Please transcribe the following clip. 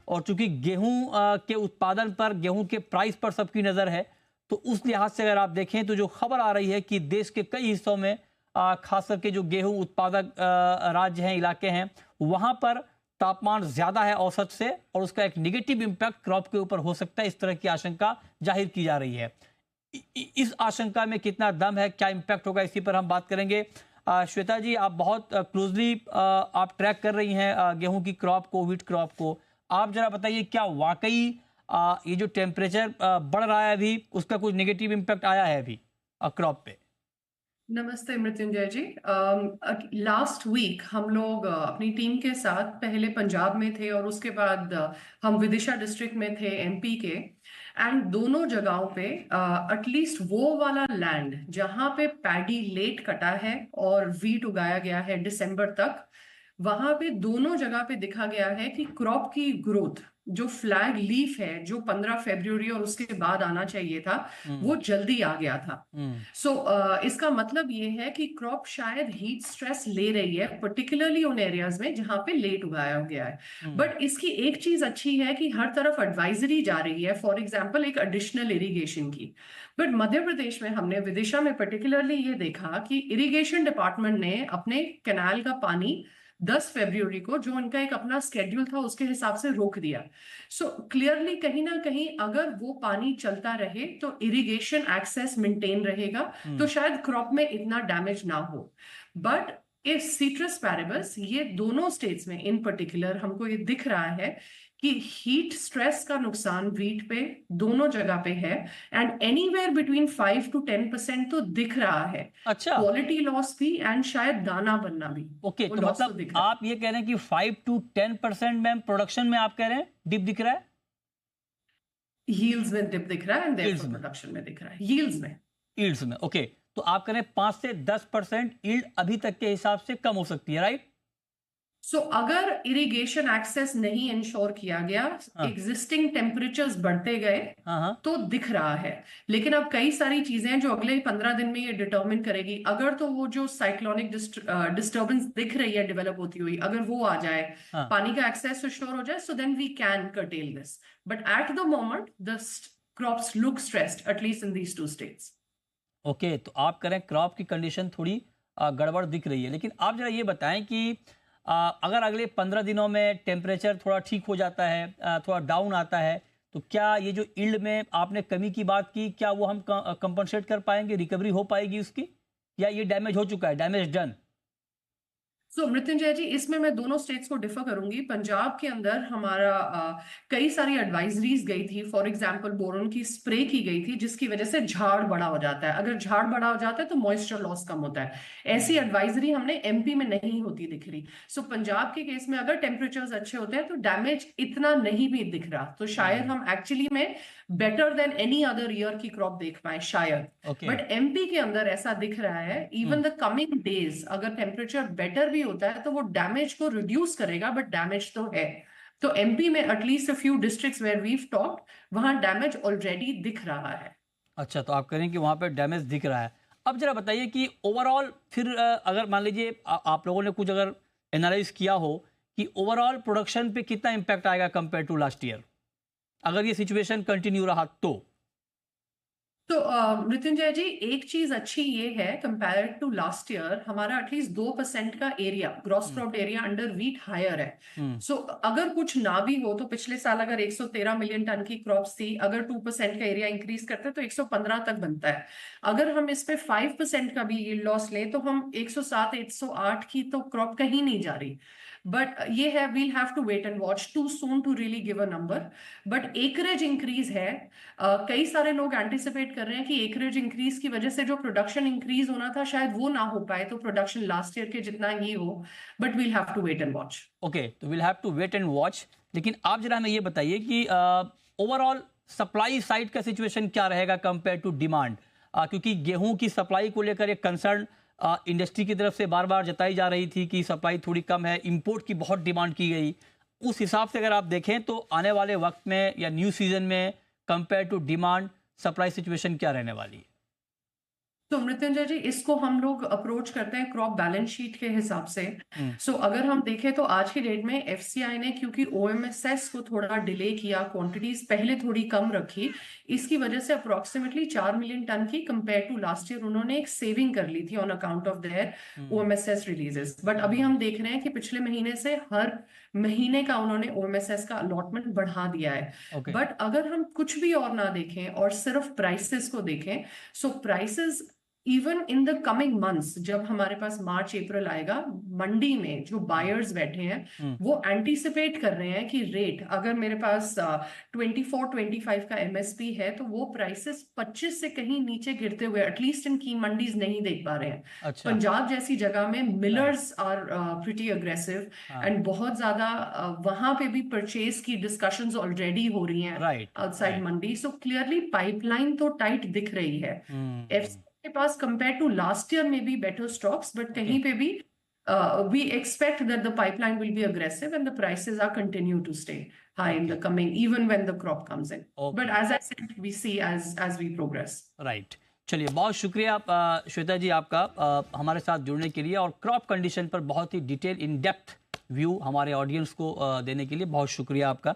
और चूंकि गेहूं के उत्पादन पर, गेहूं के प्राइस पर सबकी नज़र है, तो उस लिहाज से अगर आप देखें तो जो खबर आ रही है कि देश के कई हिस्सों में खास करके जो गेहूं उत्पादक राज्य हैं, इलाके हैं, वहां पर तापमान ज़्यादा है औसत से और उसका एक निगेटिव इम्पैक्ट क्रॉप के ऊपर हो सकता है, इस तरह की आशंका जाहिर की जा रही है। इस आशंका में कितना दम है, क्या इम्पैक्ट होगा, इसी पर हम बात करेंगे। श्वेता जी, आप बहुत क्लोजली आप ट्रैक कर रही हैं गेहूं की क्रॉप को, व्हीट क्रॉप को। आप जरा बताइए, क्या वाकई ये जो टेम्परेचर बढ़ रहा है अभी, उसका कुछ नेगेटिव इम्पैक्ट आया है अभी क्रॉप पे? नमस्ते मृत्युंजय जी। लास्ट वीक हम लोग अपनी टीम के साथ पहले पंजाब में थे और उसके बाद हम विदिशा डिस्ट्रिक्ट में थे, एमपी के। एंड दोनों जगहों पे एटलीस्ट वो वाला लैंड जहां पे पैडी लेट कटा है और वीट उगाया गया है दिसंबर तक, वहां पे दोनों जगह पे दिखा गया है कि क्रॉप की ग्रोथ, जो फ्लैग लीफ है जो 15 फरवरी और उसके बाद आना चाहिए था, वो जल्दी आ गया था। हम्म। सो इसका मतलब ये है कि क्रॉप शायद हीट स्ट्रेस ले रही है, पर्टिकुलरली उन एरियाज में जहां पे लेट उगाया गया है। हम्म। बट इसकी एक चीज अच्छी है कि हर तरफ एडवाइजरी जा रही है, फॉर एग्जाम्पल एक एडिशनल इरिगेशन की। बट मध्य प्रदेश में हमने विदिशा में पर्टिकुलरली ये देखा कि इरिगेशन डिपार्टमेंट ने अपने कैनाल का पानी 10 फरवरी को, जो उनका एक अपना स्केड्यूल था, उसके हिसाब से रोक दिया। सो क्लियरली कहीं ना कहीं अगर वो पानी चलता रहे तो इरिगेशन एक्सेस मेंटेन रहेगा, तो हम्म। शायद क्रॉप में इतना डैमेज ना हो। बट इस सीट्रस पैरेबस, ये दोनों स्टेट्स में इन पर्टिकुलर हमको ये दिख रहा है कि हीट स्ट्रेस का नुकसान वीट पे दोनों जगह पे है। एंड एनीवेयर बिटवीन 5 to 10% तो दिख रहा है। अच्छा। क्वालिटी लॉस भी एंड शायद दाना बनना भी, ओके, वो तो लॉस तो मतलब दिख रहा है। आप ये कह रहे हैं कि 5 to 10% में प्रोडक्शन में आप कह रहे हैं डिप दिख रहा है? यील्ड्स में डिप दिख रहा है एंड यील्ड्स देयरफॉर में, प्रोडक्शन में दिख रहा है, यील्ड्स में। यील्ड्स में। ओके, तो आप कह रहे हैं 5 से 10% यील्ड अभी तक के हिसाब से कम हो सकती है, राइट? सो अगर इरिगेशन एक्सेस नहीं इंश्योर किया गया, हाँ। एग्जिस्टिंग टेम्परेचर्स बढ़ते गए, हाँ। हाँ। तो दिख रहा है। लेकिन अब कई सारी चीजें हैं जो अगले 15 दिन में ये डिटर्मिन करेगी। अगर तो वो जो साइक्लोनिक डिस्टर्बेंस दिख रही है डेवलप होती हुई, अगर वो आ जाए, हाँ। पानी का एक्सेस श्योर हो जाए, so then we can curtail this. But at the moment the crops look stressed, at least in these two states. Okay, तो आप कह रहे हैं क्रॉप की कंडीशन थोड़ी गड़बड़ दिख रही है, लेकिन आप जरा ये बताएं कि अगर अगले 15 दिनों में टेम्परेचर थोड़ा ठीक हो जाता है, थोड़ा डाउन आता है, तो क्या ये जो यील्ड में आपने कमी की बात की, क्या वो हम कंपनसेट कर पाएंगे, रिकवरी हो पाएगी उसकी, या ये डैमेज हो चुका है, डैमेज डन? सो मृत्युंजय जी, इसमें मैं दोनों स्टेट्स को डिफर करूंगी। पंजाब के अंदर हमारा कई सारी एडवाइजरीज गई थी। फॉर एग्जांपल बोरोन की स्प्रे की गई थी, जिसकी वजह से झाड़ बड़ा हो जाता है। अगर झाड़ बड़ा हो जाता है तो मॉइस्चर लॉस कम होता है। ऐसी एडवाइजरी हमने एमपी में नहीं होती दिख रही। सो पंजाब के केस में अगर टेम्परेचर्स अच्छे होते हैं तो डैमेज इतना नहीं भी दिख रहा, तो शायद हम एक्चुअली में better than any other year की क्रॉप देख पाए शायद। ओके। बट एमपी के अंदर ऐसा दिख रहा है, इवन द कमिंग डेज अगर टेम्परेचर बेटर भी होता है तो वो डैमेज को रिड्यूस करेगा, बट डैमेज तो है। तो एमपी में at least a few districts where we've talked, वहां डैमेज ऑलरेडी दिख रहा है। अच्छा, तो आप करें कि वहाँ पे डैमेज दिख रहा है। अब जरा बताइए कि ओवरऑल फिर अगर मान लीजिए आप लोगों ने कुछ अगर एनालाइज किया हो कि ओवरऑल प्रोडक्शन पे कितना इम्पैक्ट आएगा कंपेयर टू लास्ट ईयर, अगर ये सिचुएशन कंटिन्यू रहा तो? तो मृत्युंजय जी, एक चीज अच्छी ये है, कंपेयर टू लास्ट ईयर हमारा एटलीस्ट 2% का area, gross hmm. Cropped area under wheat higher है। हम्म। सो अगर कुछ ना भी हो तो पिछले साल अगर 113 मिलियन टन की क्रॉप्स थी, अगर 2% का एरिया इंक्रीज करते तो 115 तक बनता है। अगर हम इस पे 5% का भी लॉस लें तो हम 107 108 की तो क्रॉप कहीं नहीं जा रही। बट ये है, we'll have to wait and watch, too soon to really give a number. But acreage increase है। कई सारे लोग एंटिसिपेट कर रहे हैं कि एकरेज इंक्रीज की वजह से जो प्रोडक्शन इंक्रीज होना था शायद वो ना हो पाए, तो प्रोडक्शन लास्ट ईयर के जितना ही हो। But we'll have to wait and watch. Okay, तो will have to wait and watch. लेकिन आप जरा हमें ये बताइए कि ओवरऑल सप्लाई साइड का सिचुएशन क्या रहेगा कंपेयर टू डिमांड, क्योंकि गेहूं की सप्लाई को लेकर एक कंसर्न इंडस्ट्री की तरफ से बार बार जताई जा रही थी कि सप्लाई थोड़ी कम है, इंपोर्ट की बहुत डिमांड की गई। उस हिसाब से अगर आप देखें तो आने वाले वक्त में या न्यू सीजन में compare to demand, supply situation क्या रहने वाली है? तो मृत्युंजय जी, इसको हम लोग अप्रोच करते हैं क्रॉप बैलेंस शीट के हिसाब से। सो अगर हम देखें तो आज की डेट में एफसीआई ने, क्योंकि ओएमएसएस को थोड़ा डिले किया, क्वांटिटीज पहले थोड़ी कम रखी, इसकी वजह से अप्रोक्सीमेटली 4 मिलियन टन की कंपेयर टू लास्ट ईयर उन्होंने एक सेविंग कर ली थी on account of their OMSS releases. But अभी हम देख रहे हैं कि पिछले महीने से हर महीने का उन्होंने ओएमएसएस का अलॉटमेंट बढ़ा दिया है। ओके। बट अगर हम कुछ भी और ना देखें और सिर्फ प्राइसेस को देखें, so prices even in the coming months, जब हमारे पास मार्च अप्रैल आएगा, मंडी में जो बायर्स बैठे हैं वो एंटीसिपेट कर रहे हैं कि रेट, अगर मेरे पास 24-25 का एमएसपी है, तो वो प्राइसेस 25 से कहीं नीचे गिरते हुए एटलीस्ट इन की मंडीज नहीं देख पा रहे हैं। अच्छा। पंजाब जैसी जगह में right. Millers are pretty aggressive हाँ। एंड बहुत ज्यादा वहां पे भी परचेज की डिस्कशंस ऑलरेडी हो रही हैं right. Outside right. Mandi. So clearly pipeline तो टाइट दिख रही है के पास कंपेयर टू लास्ट ईयर में भी बेटर स्टॉक्स, बट कहीं पे भी we expect that the pipeline will be aggressive and the prices are continue to stay high in the coming, even when the crop comes in. But as I said, we see as we progress. Right. चलिए, बहुत शुक्रिया श्वेता जी आपका हमारे साथ जुड़ने के लिए और क्रॉप कंडीशन पर बहुत ही डिटेल इन डेप्थ व्यू हमारे ऑडियंस को देने के लिए बहुत शुक्रिया आपका।